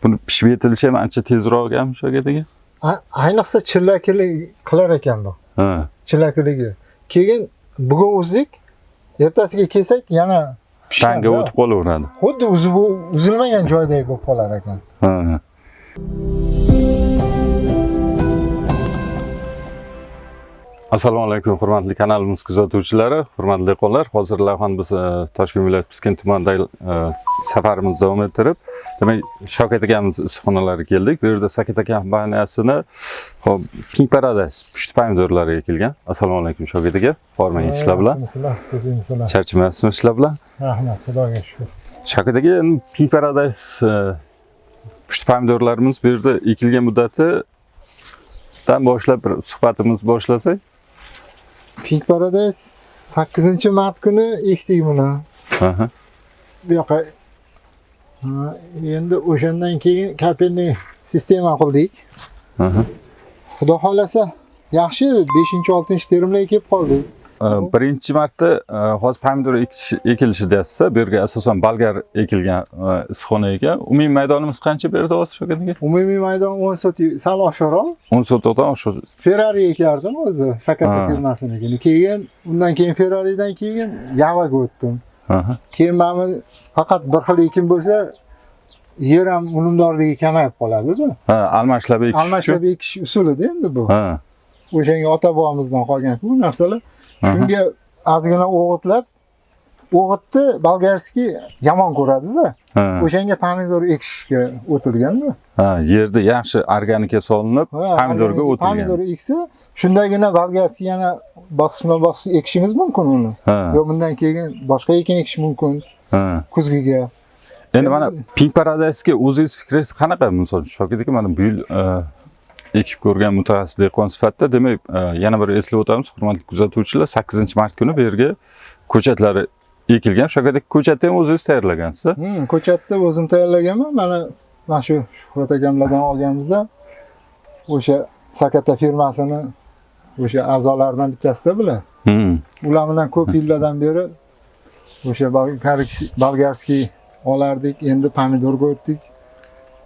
Buni pishib yetilishi ham ancha tezroq ekanmi shu yerga? Ayniqsa chillakili qilar ekan bu. Ha. Chillakiligi. Keyin bugun uzdik, ertasiga kelsak yana Tanga o'tib qolaveradi. Xuddi uzilmagan joydagi bo'lib qolar ekan. Ha. Assalomu alaykum hurmatli kanalimiz kuzatuvchilari, hurmatli dehqonlar. Hozirlar ham biz Toshkent viloyati Piskent tumanidagi safarimizni davom ettirib, demak Shavkat akamiz issiqxonalariga keldik. Bu yerda Shavkat aka kompaniyasini Pink Paradise pushti pomidorlari ekilgan. Assalomu alaykum Shavkat aka. Hormang ishlar bilan. Charchamayapsizmi ishlar bilan? Rahmat, Xudoga shukr. Shavkat aka, Pink Paradise pushti pomidorlarimiz bu yerda ekilgan muddatidan boshlab bir suhbatimizni boshlasak. Pink Paradise 8-mart kuni ekdik buni. Aha. Bu yoqqa endi o'shandan keyin kapelni sistema qildik. Aha. Xudo xolasa yaxshi 5-6 terimlar kelib qoldik. Birinchi marta hozir pomidor ekilishi deyapsiz. Bu yerga asosan bolgar ekilgan issiqxona ekan. Umumiy maydonimiz qancha bu yerda hozir Shavkat aka? Umumiy maydon 10 sotik, sal oshiqroq. 10 sotikdan oshiq. Ferrari ekardim o'zi, Sakata firmasiniki. Keyin undan keyin Ferraridan keyin Yavaga o'tdim. Aha. Keyin mana faqat bir xil ekin bo'lsa, yer ham unumdorligi kamayib qoladi-da. Ha, almashlab ekish. Almashlab ekish usuli-da endi bu. Ha. O'shanga ota-bobomizdan qolgan bu narsalar. Shunga ozgina o'g'itni bolgarskiy yomon ko'radi-da. O'shanga pomidor ekishga o'tilganda. Ha, yerda yaxshi organika solinib, pomidorga o'tilgan. Pomidor eksa, shundagina bolgarskiy yana bosqishma-bosqich ekishimiz mumkin uni. Yo bundan keyin boshqa ekin ekish mumkin. Kuzgiga. Endi mana Pink Paradise'ga o'zingiz fikringiz qanaqa? Misol uchun Shavkat aka, mana bu yil ekib ko'rgan mutaxassis dehqon sifatida, demak, yana bir eslab o'tamiz, hurmatli kuzatuvchilar, 8-mart kuni bu yerga ko'chatlari ekilgan. Shavkat aka, ko'chatni ham o'zingiz tayyorlagansiz? Ko'chatni o'zim tayyorlaganman. Mana shu Shuhrat akamlardan olganimizda o'sha Sakata firmasini o'sha a'zolaridan bittasida bular. Ular bilan ko'p yillardan beri o'sha bolgarskiy olardik, endi pomidorga o'tdik.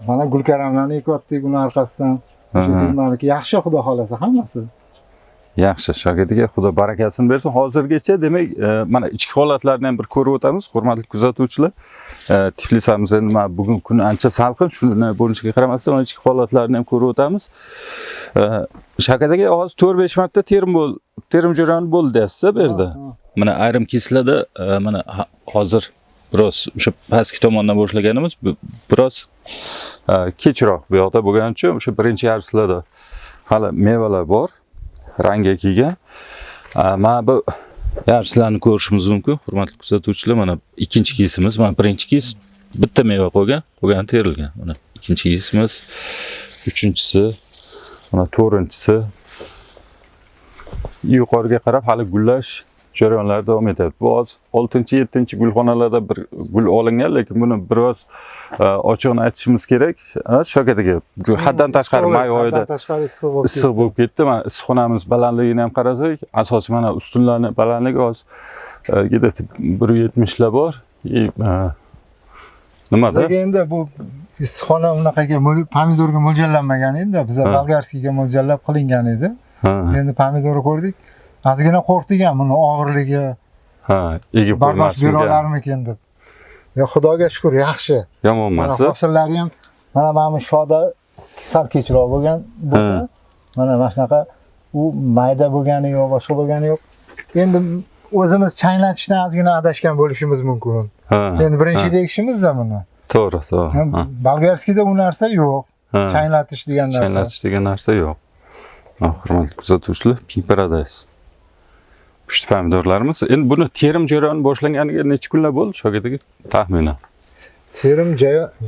Mana gulkaramlarni ekyaptik uning orqasidan. Yaxshi xudo xolasa hammasi. Yaxshi, Shavkat aka, xudo barakasini bersin. Hozirgacha demak, mana ichki holatlarni ham bir ko'rib o'tamiz, hurmatli kuzatuvchilar. Tiflisamiz endi mana bugun kun ancha salqin, shuni bo'lishiga qaramasdan ichki holatlarni ham ko'rib o'tamiz. Shavkat aka, hozir 4-5 marta terim jarayoni bo'ldi deyapsiz bu yerda. Mana ayrim keslarda mana hozir biroz o'sha pastki tomondan boshlaganimiz biroz kechroq bu yoqda bo'lgani uchun o'sha birinchi yarsilarda hali mevalar bor, rangga kelgan. Mana bu yarsilarni ko'rishimiz mumkin, hurmatli kuzatuvchilar. Mana ikkinchi kesimiz, mana birinchi kes bitta meva qo'ygan, qolgani terilgan. Mana ikkinchi kesimiz, uchinchisi, mana to'rtinchisi. Yuqoriga qarab hali gullash jarayonlar davom etadi. Bu 6-7 gulxonalarda bir gul olingan, lekin buni biroz ochiqni aytishimiz kerak. Shavkat aka, haddan tashqari may oyida issiq bo'lib ketdi. Mana issiqxonamiz balandligini ham qarasak, asosiy mana ustunlarning balandligi hozir 170 lar bor. Nimada? Bizga endi bu issiqxona unaqaga pomidorga mo'ljallanmagan edi, biz bolgarskiyga mo'ljallab qilingan edi. Endi pomidor ko'rdik. Ozgina qo'rqdik ham buni og'irligi. Egib bo'lmasmi? Bera olarmikin deb. Yo, Xudoga shukr, yaxshi. Yomon emas. Hosillar ham mana shoda sal kechroq bo'lgan bo'lsa, mana shunaqa u mayda bo'lgani yo'q, boshqa bo'lgani yo'q. Endi o'zimiz chaylatishdan ozgina adashgan bo'lishimiz mumkin. Endi birinchi ekishimiz-da buni. To'g'ri. Bolgarskiyda u narsa yo'q. Chaylatish degan narsa. Chaylatish degan narsa yo'q. Hurmatli kuzatuvchilar, Pink Paradise pushti pomidorlarimiz. Endi buni terim jarayoni boshlanganiga necha kunlar bo'ldi Shavkat aka, taxminan? Terim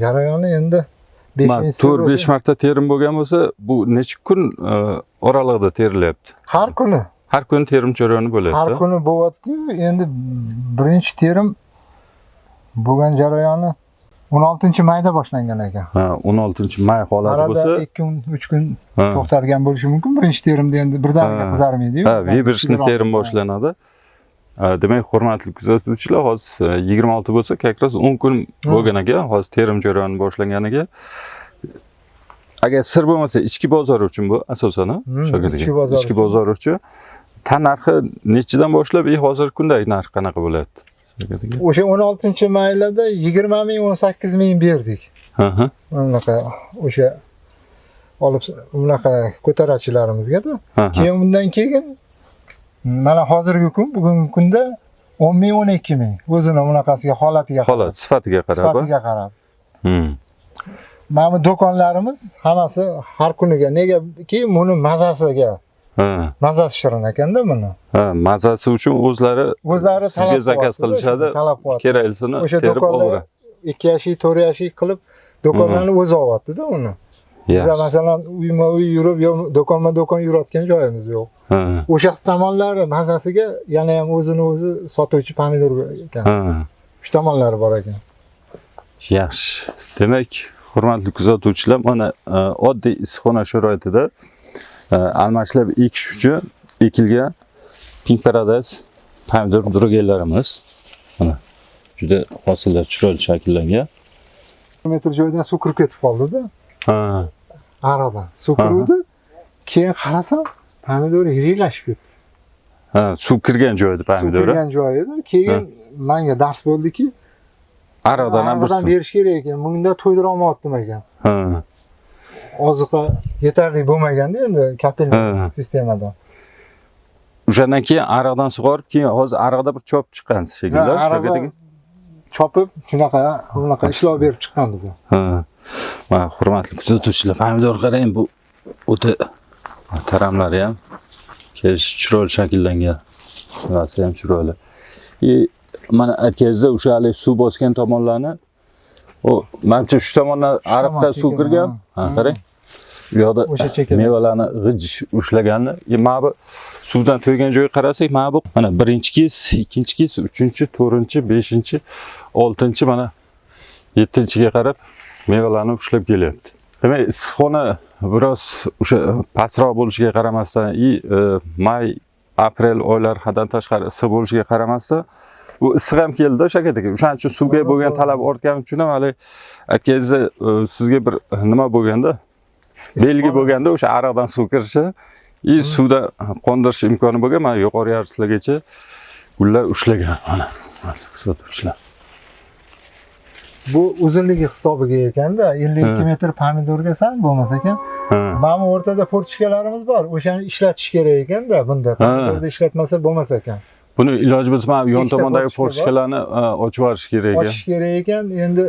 jarayoni endi 4-5 marta terim bo'lgan bo'lsa, bu necha kun oralig'ida terilyapti? Har kuni. Har kuni terim jarayoni bo'lyapti. Har kuni bo'lyapti. Endi birinchi terim bo'lgan jarayoni 16-mayda boshlangan ekan. 16-may holati bo'lsa, 2 kun, 3 kun to'xtargan bo'lishi mumkin. Birinchi terimda endi birdaniga qizarmaydi-yu. Vibrishni terim boshlanadi. Demak, hurmatli kuzatuvchilar, hozir 26 bo'lsa, kakros 10 kun bo'lgan ekan, hozir terim jarayoni boshlanganiga. agar sir bo'lmasa ichki bozor uchun bu asosan, Shavkat aka. Ichki bozor uchun tan narxi nechidan boshlab hozirgi kundagi narx qanaqa bo'lyapti? Shavkat aka. O'sha 16-maylada 20 ming, 18 ming berdik. Unaqa o'sha olib unaqa ko'taruvchilarimizga-da. Keyin undan keyin mana hozirgi kun, bugungi kunda 10 ming, 12 ming. O'zini bunaqasiga holatiga qarab. Holat sifatiga qarab. Sifatiga qarab. Mana bu do'konlarimiz hammasi har kuniga. Negaki buni mazasiga. Mazasi shirin ekanda buni. Mazasi uchun o'zlari sizga zakaz qilishadi. Keraklisini terib oladi. 2 yashik, 4 yashik qilib do'konlarni o'zi olyapti-da uni. Biz masalan uyma-uy yurib, yo do'konma-do'kon yurayotgan joyimiz yo'q. O'sha tomonlari mazasiga yana ham o'zini o'zi sotuvchi pomidor ekan. Shu tomonlari bor ekan. Yaxshi. Demak, hurmatli kuzatuvchilar, mana oddiy issiqxona sharoitida almashlab ekish uchun ekilgan Pink Paradise pomidor drogerlarimiz. Mana juda hosillar chiroyli shakllangan. Metr joydan suv kirib ketib qoldi-da. Aradan suv kirdi. Keyin qarasam, pomidor yiriklashib ketdi. Suv kirgan joyda pomidor. Kirgan joyida. Keyin menga dars bo'ldiki, aradan ham bir suv berish kerak ekan. Bunda to'ydira olmayaptim ekan. Oziqa yetarli bo'lmaganda endi kapelniy sistemadan. O'shandan keyin ariqdan sug'orib, keyin hozir ariqda bir chop chiqqan shekilli. Ariqda chopib, bunaqa ishlov berib chiqqanmiz. Mana hurmatli kuzatuvchilar, pomidor qarang, bu o'ta taramlari ham chiroyli shakllangan. Rasi ham chiroyli. Mana aytganingizda o'sha hali suv bosgan tomonlarni menimcha shu tomondan ariqqa suv kirgan. Qarang. Bu yoqda mevalarni g'ij ushlaganni. Mana bu suvdan to'ygan joyga qarasak, mana bu mana 1-kes, 2-kes, 3-chi, 4-chi, 5-chi, 6-chi, mana 7-chiga qarab mevalarni ushlab kelyapti. Demak, issiqxona biroz o'sha pastroq bo'lishiga qaramasdan, may, aprel oylari haddan tashqari issiq bo'lishiga qaramasdan, bu issiq ham keldi Shavkat aka. O'shaning uchun suvga bo'lgan talab ortgani uchun ham hali aytganingizda sizga bir nima bo'lganda, belgi bo'lganda o'sha ariqdan suv kirishi, suvda qondirish imkoni bo'lgan, mana yuqori yarsilagacha gullar ushlagan. Mana kuzatuvchilar. Bu uzunligi hisobiga ekanda, 52 metr pomidorga sal bo'lmas ekan. Mana o'rtada fortishkalarimiz bor. O'shani ishlatish kerak ekanda, bunda pomidorda ishlatmasa bo'lmas ekan. Buni iloji bo'lsa mana yon tomondagi fortishkalarni ochib yuborish kerak ekan. Ochish kerak ekan. Endi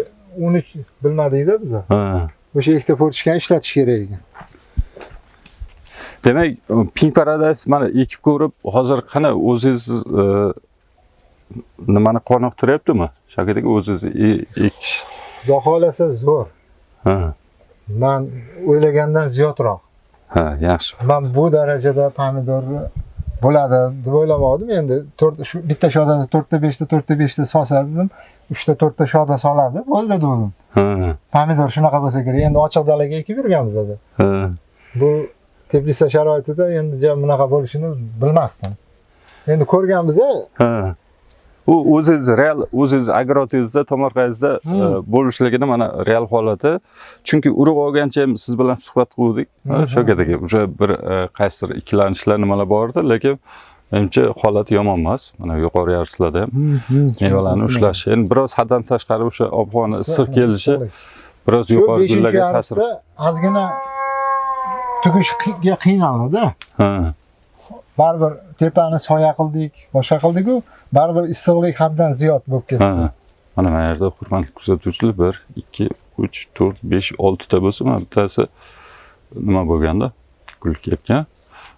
uni bilmadik-da biz. O'sha ikkita fortishkani ishlatish kerak ekan. Demak, Pink Paradise mana ekib ko'rib, hozir qana o'zingiz nimani qoniqtiryaptimi? Shavkat aka, o'zingiz ekish. Xudo xolasa zo'r. Men o'ylagandan ziyodroq. Yaxshi. Men bu darajada pomidorni bo'ladi deb o'ylamadim. Endi bitta shodada 4ta 5ta 4ta 5ta solsadim, 3ta 4ta shoda soladi, bo'ldi dedim. Pomidor shunaqa bo'lsa kerak. Endi ochiq dalaga ekib yurganmiz edi. Bu Teplitsa sharoitida endi bunaqa bo'lishini bilmasdim. Endi ko'rganmiz-a. U o'zingiz agrotingizda, tomorqangizda bo'lishligini mana real holati. Chunki urug' olgancha siz bilan suhbat qildik. Shavkat aka, o'sha bir qaysidir ikkilanishlar nimalar bor edi, lekin menimcha holati yomon emas. Mana yuqori yarsilarda ham mevalarni ushlash. Endi biroz haddan tashqari o'sha ob-havoni issiq kelishi biroz yuqori gullarga ta'sir. Ozgina tugishga qiynaldi-da. Baribir tepani soya qildik, boshqa qildik-ku, baribir issiqlik haddan ziyod bo'lib ketdi. Mana bu yerda hurmatli kuzatuvchilar 1, 2, 3, 4, 5, 6 ta bo'lsa, mana bittasi nima bo'lganda, gul ketgan.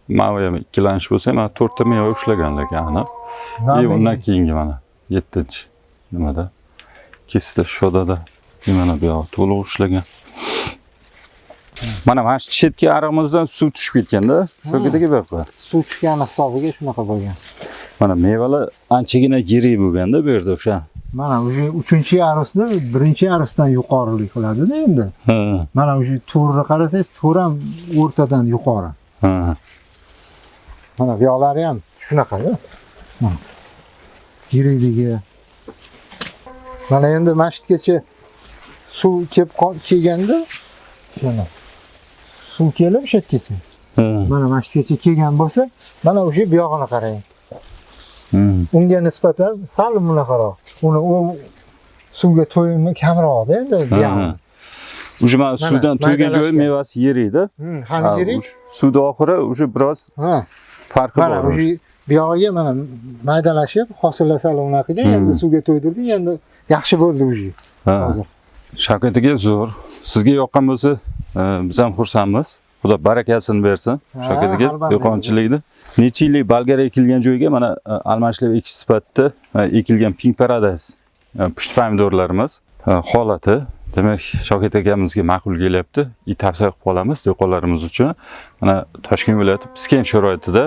Mana ham ikkilanish bo'lsa, mana 4 ta meva ushlagan lekin aniq. Undan keyingi mana 7-chi nimada, kesida shodada mana bu yoq to'liq ushlagan. Mana shu chetki ariqimizdan suv tushib ketganda, Shavkat aka bu. Suv tushgani hisobiga shunaqa bo'lgan. Mana mevalar anchagina yirik bo'lganda bu yerda o'sha. Mana o'sha 3-yarusni 1-yarusdan yuqorilik qiladi-da endi. Mana o'sha to'rni qarasangiz, to'r ham o'rtadan yuqori. Mana bu yoqlari ham shunaqa-da. Yirikligi. Mana endi masjidgacha suv kelib kelganda mana suv kelib o'sha yergacha. Mana mana shu yergacha kelgan bo'lsa, mana o'sha bu yog'ini qarang. Unga nisbatan sal bunaqaroq. Uni u suvga to'yimi kamroqda endi bu yog'i. Уже mana suvdan to'ygan joyi mevasi yeriydi. Ham yirik. Suvda oxiri уже biroz farqi bor. Mana o'sha bu yog'iga mana maydalashib, hosillar sal unaqa qilgan, endi suvga to'ydirdik, endi yaxshi bo'ldi o'sha. Hozir. Shavkat aka zo'r. Sizga yoqqan bo'lsa, biz ham xursandmiz. Xudo barakasini bersin. Shavkat aka dehqonchilikda. Necha yillik Bolgar ekilgan joyga mana almashlab ekish sifatida ekilgan Pink Paradise pushti pomidorlarimiz holati demak Shavkat akamizga ma'qul kelyapti. Tavsiya qilib qolamiz dehqonlarimiz uchun. Mana Toshkent viloyati Piskent sharoitida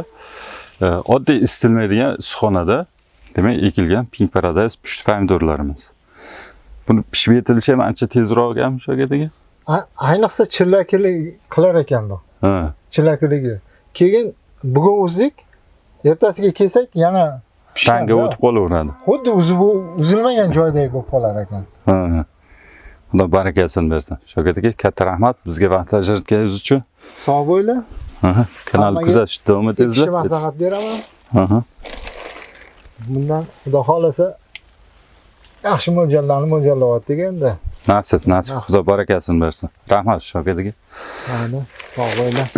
oddiy isitilmaydigan issiqxonada demak ekilgan Pink Paradise pushti pomidorlarimiz. Buni pishib yetilishi ham ancha tezroq ekan Shavkat aka. Ayniqsa chillakilik qilar ekan bu. Chillakiligi. Keyin bugun uzdik, ertasiga kelsak yana tanga o'tib qolaveradi. Xuddi uzilmagan joydek bo'lib qolar ekan. Xudo barakasini bersin. Shavkat aka katta rahmat bizga vaqt ajratganingiz uchun. Sog' bo'ling. Kanalni kuzatishda davom etingizlar. Maslahat beraman. Bundan xudo xolasa yaxshi mo'ljallarni mo'ljallayapti endi. Nasib. Xudo barakasini bersin. Rahmat Shavkat aka. Mayli, sog' bo'ling.